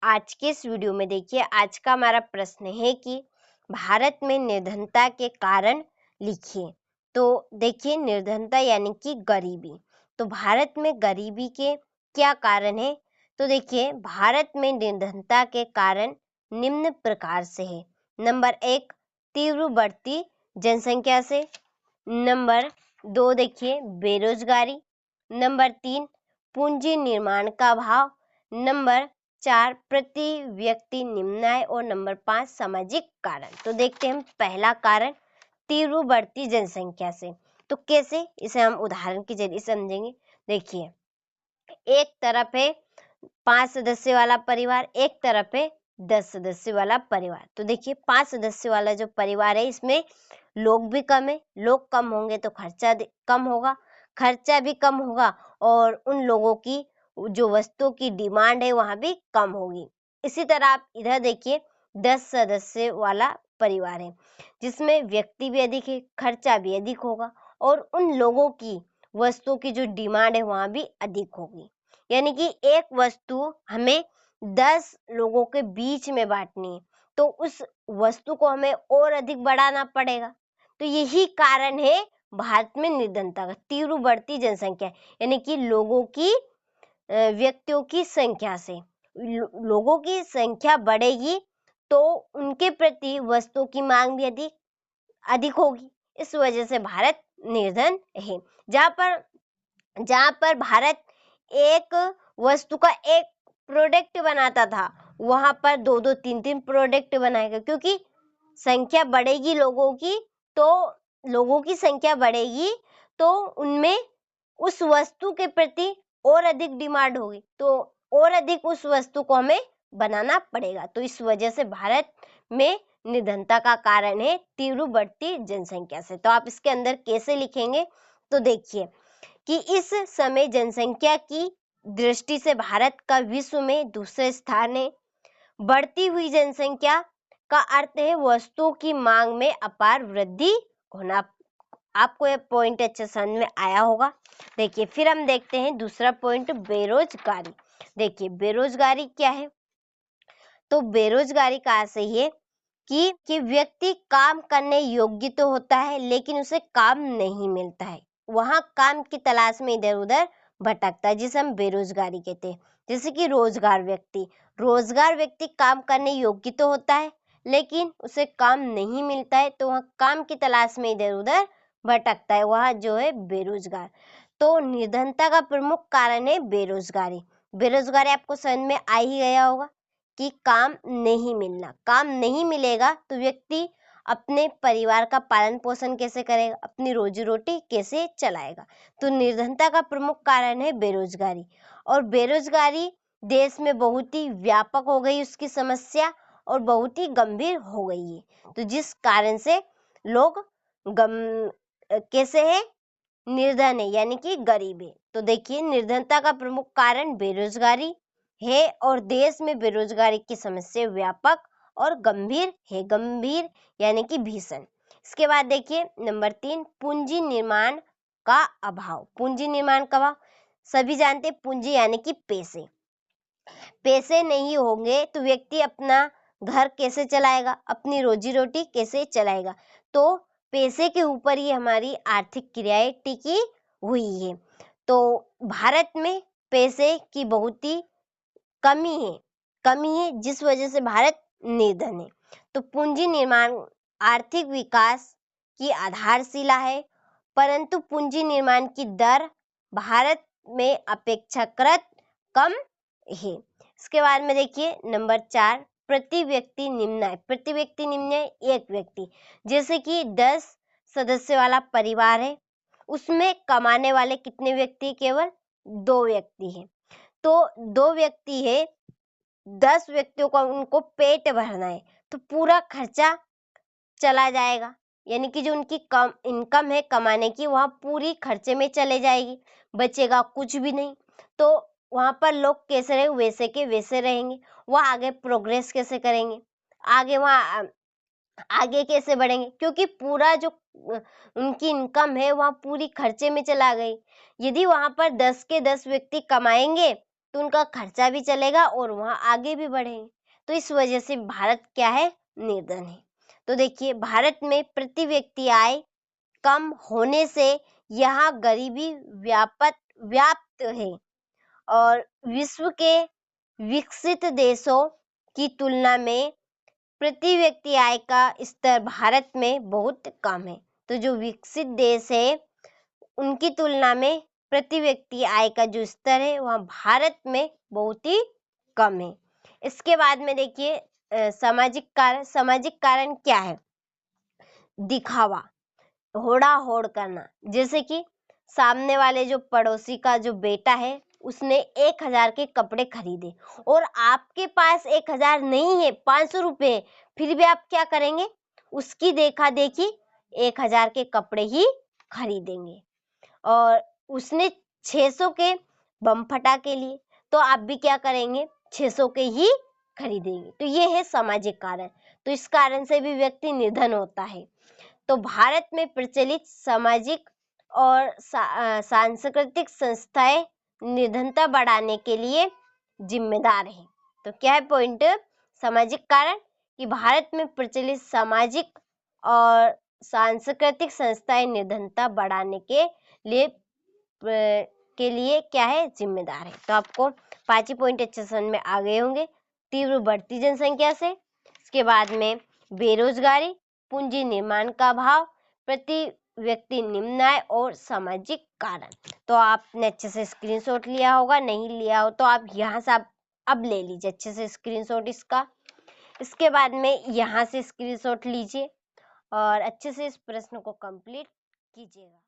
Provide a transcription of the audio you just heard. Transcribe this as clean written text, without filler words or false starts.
आज के इस वीडियो में देखिए, आज का हमारा प्रश्न है कि भारत में निर्धनता के कारण लिखिए। तो देखिए, निर्धनता यानी कि गरीबी। तो भारत में गरीबी के क्या कारण है? तो देखिए, भारत में निर्धनता के कारण निम्न प्रकार से है। नंबर 1, तीव्र बढ़ती जनसंख्या से। नंबर 2 देखिए, बेरोजगारी। नंबर 3, पूंजी निर्माण का अभाव। नंबर 4, प्रति व्यक्ति निम्न आय। और नंबर 5, सामाजिक कारण। तो देखते हैं हम पहला कारण, तीव्र बढ़ती जनसंख्या से। तो कैसे, इसे हम उदाहरण के जरिए समझेंगे। देखिए, एक तरफ है 5 सदस्य वाला परिवार, एक तरफ है 10 सदस्य वाला परिवार। तो देखिए, 5 सदस्य वाला जो परिवार है, इसमें लोग भी कम है। लोग कम होंगे तो खर्चा कम होगा, खर्चा भी कम होगा और उन लोगों की जो वस्तुओं की डिमांड है वहां भी कम होगी। इसी तरह आप इधर देखिए, 10 सदस्य वाला परिवार है जिसमें व्यक्ति भी अधिक है, खर्चा भी अधिक होगा और उन लोगों की वस्तुओं की जो डिमांड है वहां भी अधिक होगी। यानी कि एक वस्तु हमें 10 लोगों के बीच में बांटनी है, तो उस वस्तु को हमें और अधिक बढ़ाना पड़ेगा। तो यही कारण है भारत में निर्धनता का, तीव्र बढ़ती जनसंख्या। यानी कि लोगों की व्यक्तियों की संख्या से लोगों की संख्या बढ़ेगी तो उनके प्रति वस्तुओं की मांग भी अधिक होगी। इस वजह से भारत निर्धन है। जहां पर भारत एक वस्तु का एक प्रोडक्ट बनाता था, वहां पर 2-2, 3-3 प्रोडक्ट बनाएगा, क्योंकि संख्या बढ़ेगी लोगों की, तो लोगों की संख्या बढ़ेगी तो उनमें उस वस्तु के प्रति और अधिक डिमांड होगी, तो और अधिक उस वस्तु को हमें बनाना पड़ेगा। तो इस वजह से भारत में निर्धनता का कारण है तीव्र बढ़ती जनसंख्या से। तो आप इसके अंदर कैसे लिखेंगे? तो देखिए कि इस समय जनसंख्या की दृष्टि से भारत का विश्व में दूसरे स्थान है। बढ़ती हुई जनसंख्या का अर्थ है वस्तुओं की मांग में अपार वृद्धि होना। आपको यह पॉइंट अच्छे समझ में आया होगा। देखिए, फिर हम देखते हैं दूसरा पॉइंट, बेरोजगारी। देखिए, बेरोजगारी क्या है? तो बेरोजगारी का अर्थ है कि व्यक्ति काम करने योग्य तो होता है लेकिन उसे काम नहीं मिलता है, वहां काम की तलाश में इधर उधर भटकता है, जिसे हम बेरोजगारी कहते हैं। जैसे कि रोजगार व्यक्ति काम करने योग्य तो होता है लेकिन उसे काम नहीं मिलता है, तो वह काम की तलाश में इधर उधर भटकता है, वह जो है बेरोजगार। तो निर्धनता का प्रमुख कारण है बेरोजगारी। बेरोजगारी आपको समझ में आ ही गया होगा कि काम नहीं मिलना। काम नहीं मिलेगा तो व्यक्ति अपने परिवार का पालन पोषण कैसे करेगा, अपनी रोजी रोटी कैसे चलाएगा। तो निर्धनता का प्रमुख कारण है बेरोजगारी, और बेरोजगारी देश में बहुत ही व्यापक हो गई उसकी समस्या और बहुत ही गंभीर हो गई है। तो जिस कारण से लोग कैसे है, निर्धन है, यानी कि गरीब है। तो देखिए, निर्धनता का प्रमुख कारण बेरोजगारी है और देश में बेरोजगारी की समस्या व्यापक और गंभीर है। गंभीर यानी कि भीषण। इसके बाद देखिए नंबर 3, पूंजी निर्माण का अभाव। पूंजी निर्माण का अभाव सभी जानते हैं, पूंजी यानी कि पैसे। पैसे नहीं होंगे तो व्यक्ति अपना घर कैसे चलाएगा, अपनी रोजी रोटी कैसे चलाएगा। तो पैसे के ऊपर ही हमारी आर्थिक क्रियाएं टिकी हुई है। तो भारत में पैसे की बहुत ही कमी है जिस वजह से भारत निर्धन है। तो पूंजी निर्माण आर्थिक विकास की आधारशिला है, परंतु पूंजी निर्माण की दर भारत में अपेक्षाकृत कम है। इसके बाद में देखिए नंबर 4, प्रति व्यक्ति निम्न आय। प्रति व्यक्ति निम्न आय, एक व्यक्ति, जैसे कि 10 सदस्य वाला परिवार है, उसमें कमाने वाले कितने व्यक्ति? केवल 2 व्यक्ति हैं। तो 2 व्यक्ति है, 10 व्यक्तियों का उनको पेट भरना है, तो पूरा खर्चा चला जाएगा। यानी कि जो उनकी कम इनकम है कमाने की, वहां पूरी खर्चे में चले जाएगी, बचेगा कुछ भी नहीं। तो वहां पर लोग कैसे रहे, वैसे के वैसे रहेंगे। वह आगे प्रोग्रेस कैसे करेंगे, आगे कैसे बढ़ेंगे, क्योंकि पूरा जो उनकी इनकम है वहां पूरी खर्चे में चला गई। यदि वहां पर 10 के 10 व्यक्ति कमाएंगे तो उनका खर्चा भी चलेगा और वहाँ आगे भी बढ़ेंगे। तो इस वजह से भारत क्या है, निर्धन है। तो देखिए भारत में प्रति व्यक्ति आय कम होने से यहाँ गरीबी व्याप्त है और विश्व के विकसित देशों की तुलना में प्रति व्यक्ति आय का स्तर भारत में बहुत कम है। तो जो विकसित देश है उनकी तुलना में प्रति व्यक्ति आय का जो स्तर है वह भारत में बहुत ही कम है। इसके बाद में देखिए सामाजिक कारण क्या है, दिखावा, होड़ा होड़ करना। जैसे कि सामने वाले जो पड़ोसी का जो बेटा है उसने 1000 के कपड़े खरीदे और आपके पास 1000 नहीं है, 500 रुपए, फिर भी आप क्या करेंगे, उसकी देखा देखी 1000 के कपड़े ही खरीदेंगे। और उसने 600 के बम फटाके लिए तो आप भी क्या करेंगे, 600 के ही खरीदेंगे। तो ये है सामाजिक कारण। तो इस कारण से भी व्यक्ति निर्धन होता है। तो भारत में प्रचलित सामाजिक और सांस्कृतिक संस्थाएं निर्धनता बढ़ाने के लिए जिम्मेदार है। तो क्या है पॉइंट, सामाजिक कारण कि भारत में प्रचलित सामाजिक और सांस्कृतिक संस्थाएं निर्धनता बढ़ाने के लिए क्या है, जिम्मेदार है। तो आपको 5 ही पॉइंट अच्छे समझ में आ गए होंगे। तीव्र बढ़ती जनसंख्या से, इसके बाद में बेरोजगारी, पूंजी निर्माण का अभाव, प्रति व्यक्ति निम्न आय और सामाजिक कारण। तो आपने अच्छे से स्क्रीनशॉट लिया होगा, नहीं लिया हो तो आप यहाँ से अब ले लीजिए अच्छे से स्क्रीनशॉट इसका। इसके बाद में यहाँ से स्क्रीनशॉट लीजिए और अच्छे से इस प्रश्न को कंप्लीट कीजिएगा।